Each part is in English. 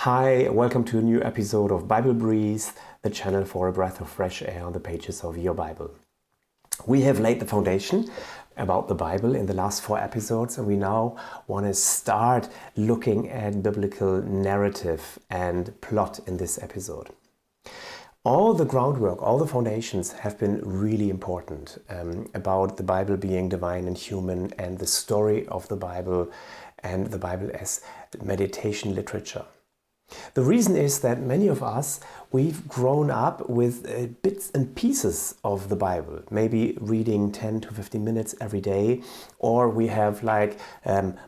Hi, welcome to a new episode of Bible Breeze, the channel for a breath of fresh air on the pages of your Bible. We have laid the foundation about the Bible in the last 4 episodes, and we now want to start looking at biblical narrative and plot in this episode. All the groundwork, all the foundations have been really important about the Bible being divine and human, and the story of the Bible and the Bible as meditation literature. The reason is that many of us, we've grown up with bits and pieces of the Bible, maybe reading 10 to 15 minutes every day, or we have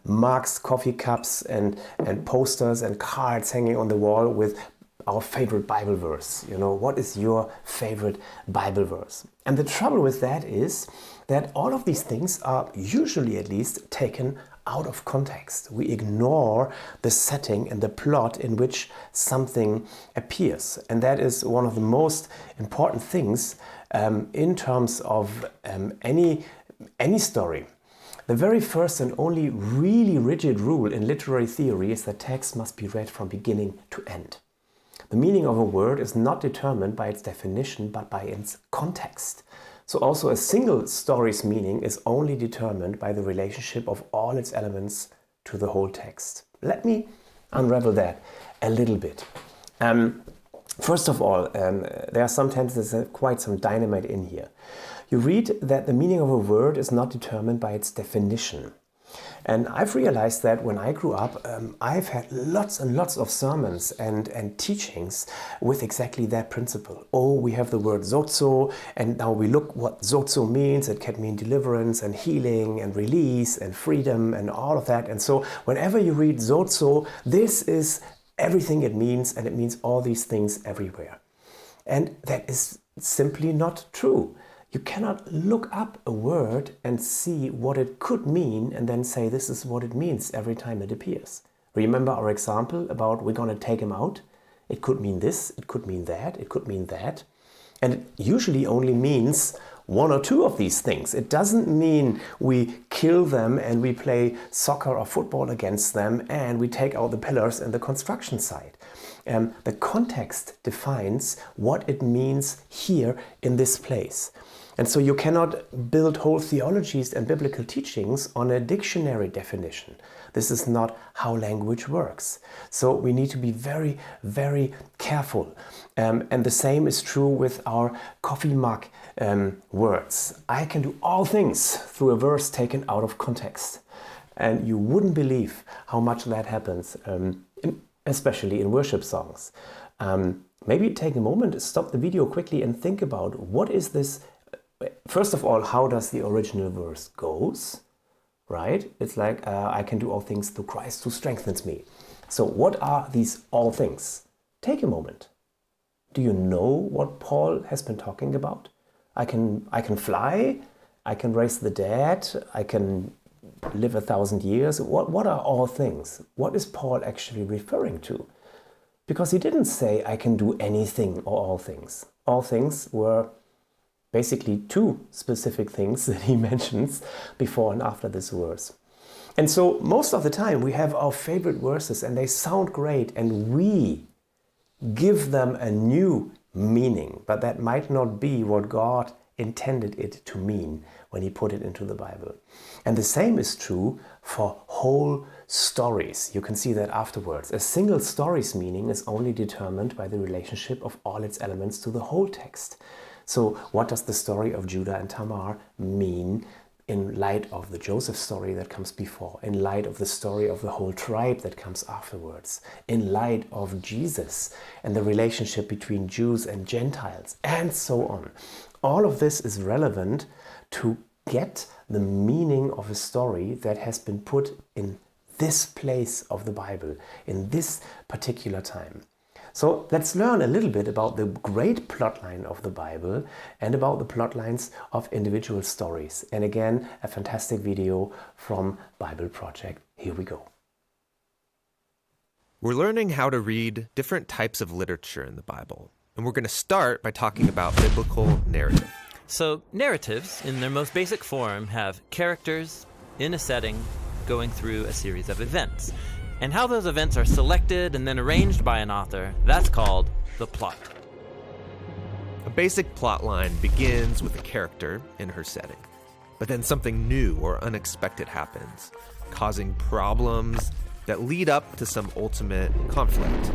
mugs, coffee cups and posters and cards hanging on the wall with our favorite Bible verse. You know, what is your favorite Bible verse? And the trouble with that is that all of these things are usually at least taken out of context. We ignore the setting and the plot in which something appears. And that is one of the most important things in terms of any story. The very first and only really rigid rule in literary theory is that text must be read from beginning to end. The meaning of a word is not determined by its definition, but by its context. So also a single story's meaning is only determined by the relationship of all its elements to the whole text. Let me unravel that a little bit. First of all, there are some tenses that have quite some dynamite in here. You read that the meaning of a word is not determined by its definition. And I've realized that when I grew up, I've had lots and lots of sermons and teachings with exactly that principle. Oh, we have the word sozo, and now we look what sozo means. It can mean deliverance and healing and release and freedom and all of that. And so whenever you read sozo, this is everything it means, and it means all these things everywhere. And that is simply not true. You cannot look up a word and see what it could mean and then say this is what it means every time it appears. Remember our example about we're going to take him out? It could mean this, it could mean that, it could mean that. And it usually only means one or two of these things. It doesn't mean we kill them and we play soccer or football against them and we take out the pillars in the construction site. The context defines what it means here in this place. And so you cannot build whole theologies and biblical teachings on a dictionary definition. This is not how language works. So we need to be very, very careful. And the same is true with our coffee mug words. I can do all things through a verse taken out of context. And you wouldn't believe how much that happens, especially in worship songs. Maybe take a moment, stop the video quickly and think about what is this. First of all, how does the original verse goes, right? It's like, I can do all things through Christ who strengthens me. So what are these all things? Take a moment. Do you know what Paul has been talking about? I can fly, I can raise the dead, I can live 1,000 years. What are all things? What is Paul actually referring to? Because he didn't say I can do anything or all things. All things were basically 2 specific things that he mentions before and after this verse. And so most of the time we have our favorite verses and they sound great and we give them a new meaning, but that might not be what God intended it to mean when he put it into the Bible. And the same is true for whole stories. You can see that afterwards. A single story's meaning is only determined by the relationship of all its elements to the whole text. So what does the story of Judah and Tamar mean in light of the Joseph story that comes before, in light of the story of the whole tribe that comes afterwards, in light of Jesus and the relationship between Jews and Gentiles, and so on. All of this is relevant to get the meaning of a story that has been put in this place of the Bible, in this particular time. So let's learn a little bit about the great plotline of the Bible and about the plotlines of individual stories. And again, a fantastic video from Bible Project. Here we go. We're learning how to read different types of literature in the Bible. And we're going to start by talking about biblical narrative. So narratives, in their most basic form, have characters in a setting going through a series of events. And how those events are selected and then arranged by an author, that's called the plot. A basic plot line begins with a character in her setting. But then something new or unexpected happens, causing problems that lead up to some ultimate conflict,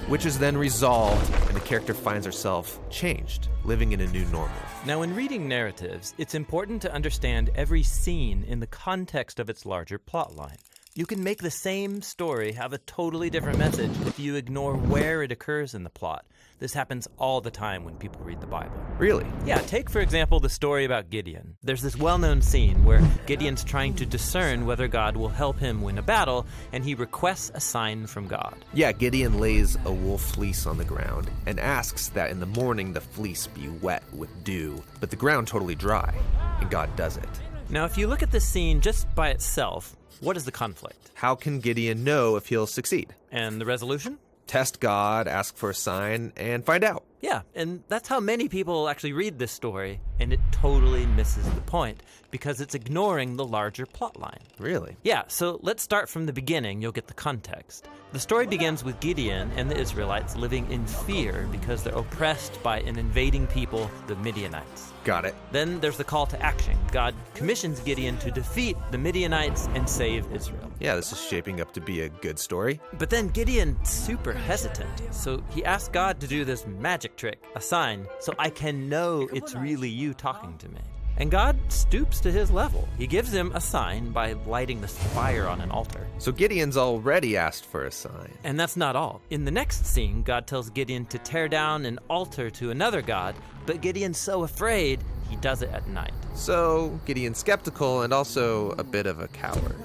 which is then resolved and the character finds herself changed, living in a new normal. Now, when reading narratives, it's important to understand every scene in the context of its larger plot line. You can make the same story have a totally different message if you ignore where it occurs in the plot. This happens all the time when people read the Bible. Really? Yeah, take, for example, the story about Gideon. There's this well-known scene where Gideon's trying to discern whether God will help him win a battle, and he requests a sign from God. Yeah, Gideon lays a wool fleece on the ground and asks that in the morning the fleece be wet with dew, but the ground totally dry, and God does it. Now, if you look at this scene just by itself, what is the conflict? How can Gideon know if he'll succeed? And the resolution? Test God, ask for a sign, and find out. Yeah, and that's how many people actually read this story, and it totally misses the point because it's ignoring the larger plot line. Really? Yeah, so let's start from the beginning. You'll get the context. The story begins with Gideon and the Israelites living in fear because they're oppressed by an invading people, the Midianites. Got it. Then there's the call to action. God commissions Gideon to defeat the Midianites and save Israel. Yeah, this is shaping up to be a good story. But then Gideon's super hesitant, so he asks God to do this magic trick, a sign, so I can know it's really you talking to me. And God stoops to his level. He gives him a sign by lighting this fire on an altar. So Gideon's already asked for a sign. And that's not all. In the next scene, God tells Gideon to tear down an altar to another god, but Gideon's so afraid, he does it at night. So Gideon's skeptical and also a bit of a coward.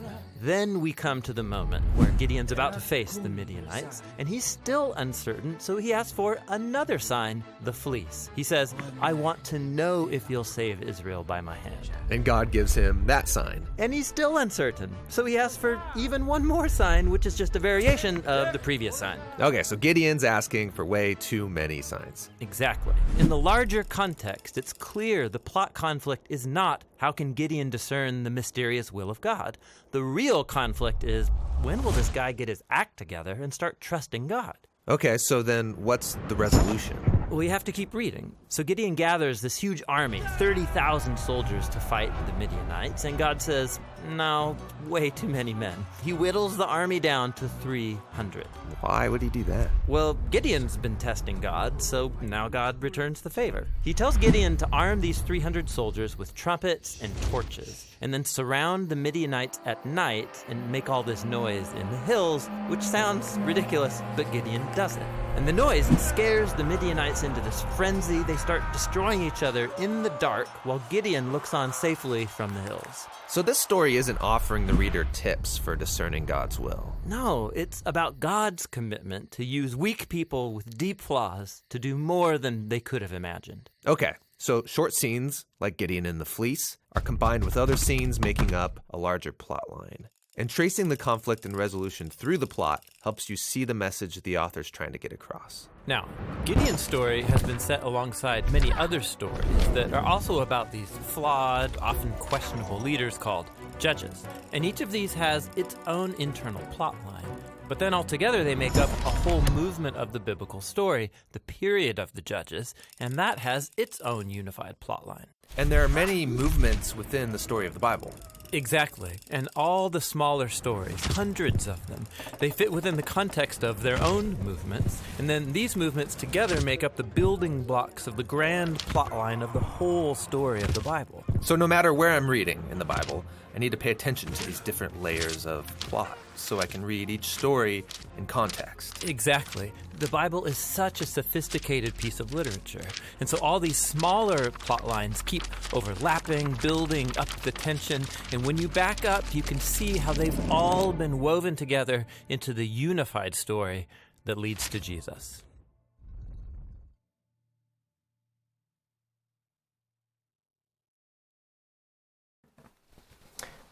Then we come to the moment where Gideon's about to face the Midianites, and he's still uncertain, so he asks for another sign, the fleece. He says, I want to know if you'll save Israel by my hand. And God gives him that sign. And he's still uncertain, so he asks for even one more sign, which is just a variation of the previous sign. Okay, so Gideon's asking for way too many signs. Exactly. In the larger context, it's clear the plot conflict is not how can Gideon discern the mysterious will of God. The real conflict is, when will this guy get his act together and start trusting God? Okay, so then what's the resolution? We have to keep reading. So Gideon gathers this huge army, 30,000 soldiers to fight the Midianites, and God says, no, way too many men. He whittles the army down to 300. Why would he do that? Well, Gideon's been testing God, so now God returns the favor. He tells Gideon to arm these 300 soldiers with trumpets and torches, and then surround the Midianites at night and make all this noise in the hills, which sounds ridiculous, but Gideon does it. And the noise scares the Midianites into this frenzy. They start destroying each other in the dark while Gideon looks on safely from the hills. So this story isn't offering the reader tips for discerning God's will. No, it's about God's commitment to use weak people with deep flaws to do more than they could have imagined. Okay, so short scenes, like Gideon and the fleece, are combined with other scenes making up a larger plot line. And tracing the conflict and resolution through the plot helps you see the message the author's trying to get across. Now, Gideon's story has been set alongside many other stories that are also about these flawed, often questionable leaders called judges. And each of these has its own internal plot line. But then altogether they make up a whole movement of the biblical story, the period of the judges, and that has its own unified plot line. And there are many movements within the story of the Bible. Exactly. And all the smaller stories, hundreds of them, they fit within the context of their own movements. And then these movements together make up the building blocks of the grand plotline of the whole story of the Bible. So no matter where I'm reading in the Bible, I need to pay attention to these different layers of plot so I can read each story in context. Exactly. The Bible is such a sophisticated piece of literature. And so all these smaller plot lines keep overlapping, building up the tension. And when you back up, you can see how they've all been woven together into the unified story that leads to Jesus.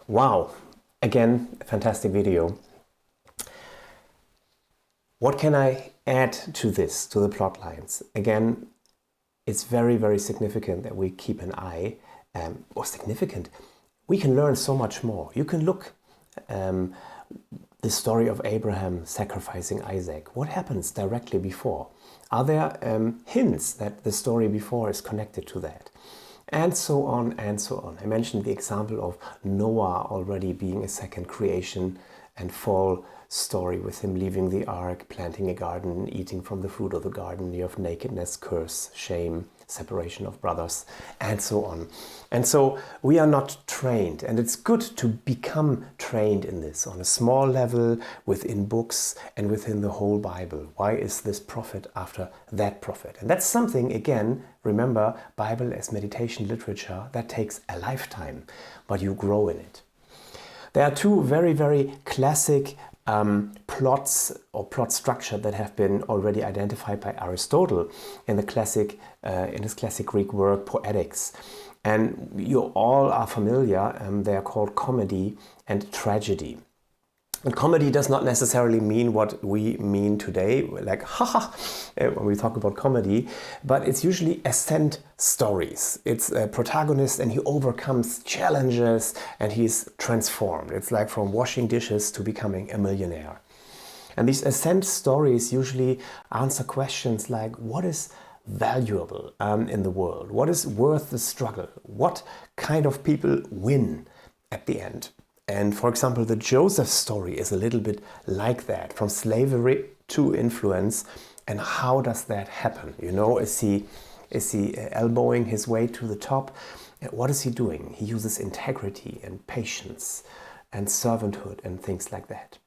Wow, again, a fantastic video. What can I add to this, to the plot lines? Again, it's very, very significant that we keep an eye, significant. We can learn so much more. You can look the story of Abraham sacrificing Isaac. What happens directly before? Are there hints that the story before is connected to that? And so on and so on. I mentioned the example of Noah already being a second creation and fall story with him leaving the ark, planting a garden, eating from the fruit of the garden. You have nakedness, curse, shame, separation of brothers, and so on. And so we are not trained, and it's good to become trained in this on a small level, within books and within the whole Bible. Why is this prophet after that prophet? And that's something, again, remember, Bible as meditation literature, that takes a lifetime, but you grow in it. There are two very, very classic plots or plot structure that have been already identified by Aristotle in his classic Greek work Poetics, and you all are familiar. They are called comedy and tragedy. And comedy does not necessarily mean what we mean today, like haha, when we talk about comedy, but it's usually ascent stories. It's a protagonist and he overcomes challenges and he's transformed. It's like from washing dishes to becoming a millionaire. And these ascent stories usually answer questions like, what is valuable in the world? What is worth the struggle? What kind of people win at the end? And for example, the Joseph story is a little bit like that, from slavery to influence. And how does that happen? You know, is he elbowing his way to the top? What is he doing? He uses integrity and patience and servanthood and things like that.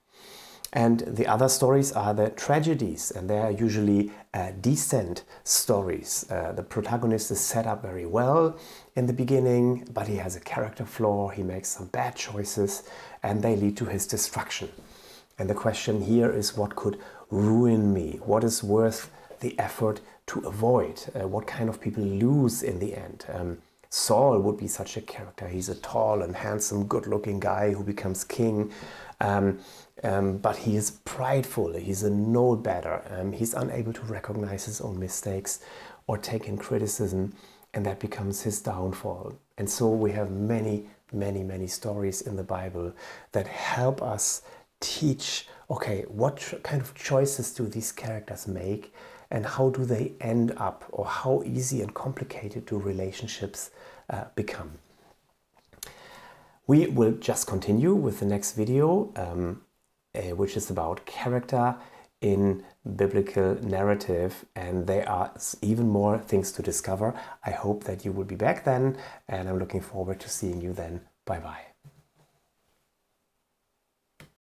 And the other stories are the tragedies, and they are usually descent stories. The protagonist is set up very well in the beginning, but he has a character flaw, he makes some bad choices, and they lead to his destruction. And the question here is, what could ruin me? What is worth the effort to avoid? What kind of people lose in the end? Saul would be such a character. He's a tall and handsome, good-looking guy who becomes king. But he is prideful, he's a no-better, he's unable to recognize his own mistakes or take in criticism, and that becomes his downfall. And so we have many, many, many stories in the Bible that help us teach, okay, what kind of choices do these characters make, and how do they end up, or how easy and complicated do relationships become. We will just continue with the next video, which is about character in biblical narrative, and there are even more things to discover. I hope that you will be back then, and I'm looking forward to seeing you then. Bye bye.